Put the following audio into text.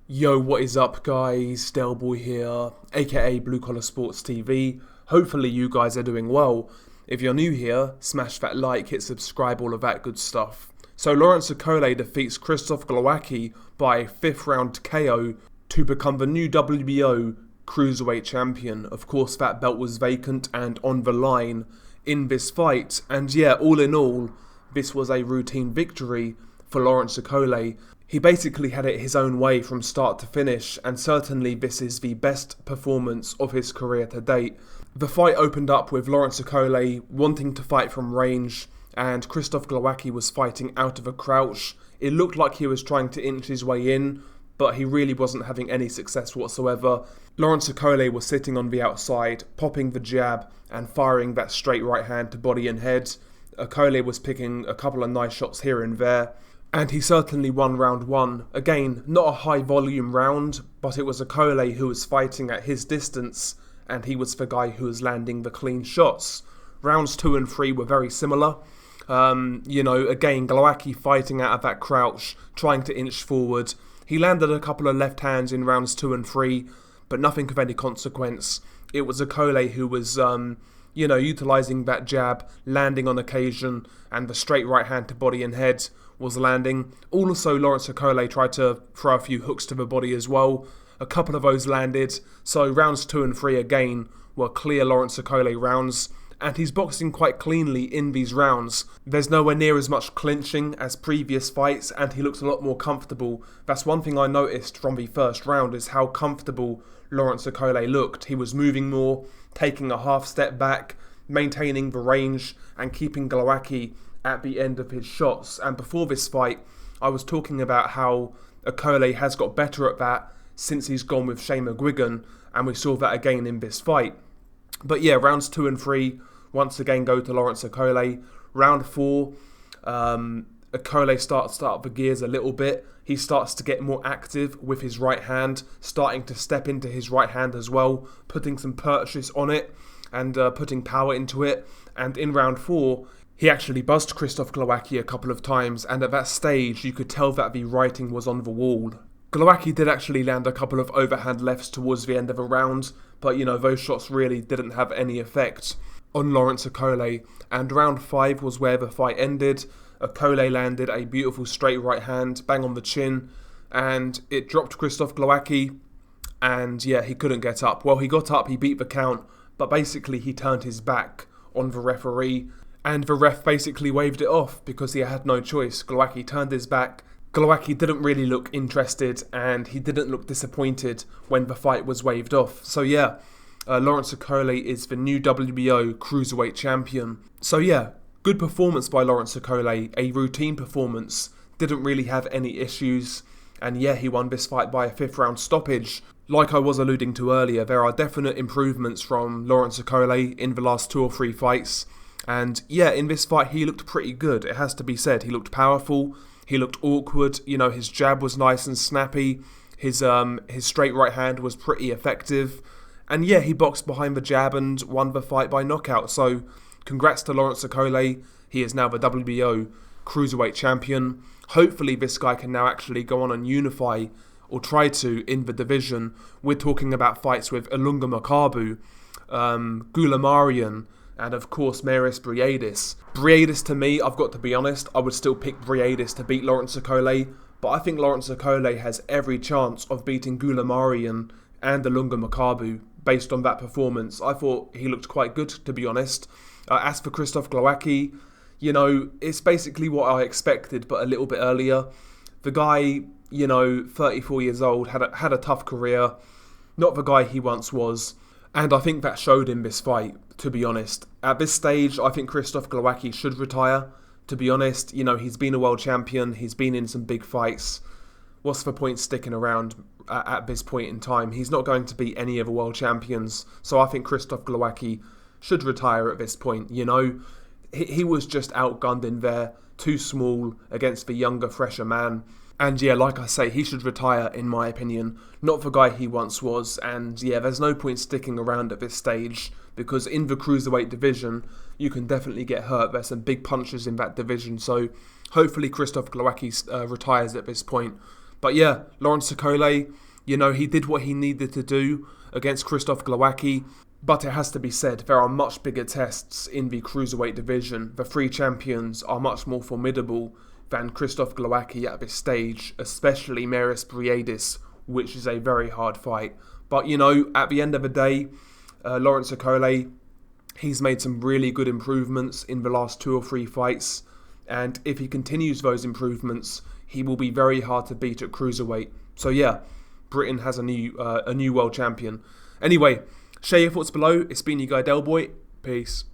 Yo, what is up guys? Delboy here, aka Blue Collar Sports TV. Hopefully you guys are doing well. If you're new here, smash that like, hit subscribe, all of that good stuff. So Lawrence Okolie defeats Krzysztof Glowacki by 5th round KO to become the new WBO Cruiserweight Champion. Of course that belt was vacant and on the line in this fight. And yeah, all in all, this was a routine victory for Lawrence Okolie. He basically had it his own way from start to finish, and certainly this is the best performance of his career to date. The fight opened up with Lawrence Okolie wanting to fight from range, and Krzysztof Glowacki was fighting out of a crouch. It looked like he was trying to inch his way in, but he really wasn't having any success whatsoever. Lawrence Okolie was sitting on the outside, popping the jab and firing that straight right hand to body and head. Okolie was picking a couple of nice shots here and there, and he certainly won round one. Again, not a high volume round, but it was Okolie who was fighting at his distance, and he was the guy who was landing the clean shots. Rounds 2 and 3 were very similar. Again, Glowacki fighting out of that crouch, trying to inch forward. He landed a couple of left hands in rounds 2 and 3, but nothing of any consequence. It was Okolie who was, utilising that jab, landing on occasion, and the straight right hand to body and head was landing. Also, Lawrence Okolie tried to throw a few hooks to the body as well. A couple of those landed, so rounds 2 and 3 again were clear Lawrence Okolie rounds, and he's boxing quite cleanly in these rounds. There's nowhere near as much clinching as previous fights, and he looks a lot more comfortable. That's one thing I noticed from the first round, is how comfortable Lawrence Okolie looked. He was moving more, taking a half step back, maintaining the range, and keeping Glowacki at the end of his shots. And before this fight, I was talking about how Okolie has got better at that since he's gone with Shane McGuigan, and we saw that again in this fight. But yeah, rounds 2 and 3 once again go to Lawrence Okolie. Round 4, Okolie starts to up the gears a little bit. He starts to get more active with his right hand, starting to step into his right hand as well, putting some purchase on it and putting power into it. And in round 4, he actually buzzed Krzysztof Glowacki a couple of times, and at that stage you could tell that the writing was on the wall. Glowacki did actually land a couple of overhand lefts towards the end of a round, but those shots really didn't have any effect on Lawrence Okolie. And round 5 was where the fight ended. Okolie landed a beautiful straight right hand, bang on the chin, and it dropped Krzysztof Glowacki, and yeah, he couldn't get up. Well, he got up, he beat the count, but basically he turned his back on the referee, and the ref basically waved it off because he had no choice. Glowacki turned his back. Glowacki didn't really look interested, and he didn't look disappointed when the fight was waved off. So yeah, Lawrence Okolie is the new WBO Cruiserweight Champion. So yeah, good performance by Lawrence Okolie, a routine performance, didn't really have any issues, and yeah, he won this fight by a 5th round stoppage. Like I was alluding to earlier, there are definite improvements from Lawrence Okolie in the last 2 or 3 fights, and yeah, in this fight he looked pretty good, it has to be said. He looked powerful, he looked awkward, his jab was nice and snappy, his straight right hand was pretty effective, and yeah, he boxed behind the jab and won the fight by knockout. So congrats to Lawrence Okolie. He is now the WBO Cruiserweight Champion. Hopefully this guy can now actually go on and unify, or try to, in the division. We're talking about fights with Ilunga Makabu, Gulamarian, and of course Maris Briedis. Briedis, to me, I've got to be honest, I would still pick Briedis to beat Lawrence Okolie, but I think Lawrence Okolie has every chance of beating Gulamarian and Ilunga Makabu based on that performance. I thought he looked quite good, to be honest. As for Krzysztof Glowacki, it's basically what I expected, but a little bit earlier. The guy, 34 years old, had a tough career, not the guy he once was, and I think that showed in this fight, to be honest. At this stage, I think Krzysztof Glowacki should retire, to be honest. He's been a world champion, he's been in some big fights. What's the point sticking around at this point in time? He's not going to beat any of the world champions, so I think Krzysztof Glowacki should retire at this point. He was just outgunned in there, too small against the younger, fresher man. And yeah, like I say, he should retire in my opinion, not the guy he once was. And yeah, there's no point sticking around at this stage, because in the Cruiserweight division, you can definitely get hurt. There's some big punches in that division, so hopefully Krzysztof Glowacki retires at this point. But yeah, Lawrence Okolie, he did what he needed to do against Krzysztof Glowacki. But it has to be said, there are much bigger tests in the cruiserweight division. The three champions are much more formidable than Krzysztof Glowacki at this stage, especially Maris Briedis, which is a very hard fight. But, at the end of the day, Lawrence Okolie, he's made some really good improvements in the last 2 or 3 fights. And if he continues those improvements, he will be very hard to beat at cruiserweight. So yeah, Britain has a new world champion. Anyway, share your thoughts below. It's been your guy Delboy. Peace.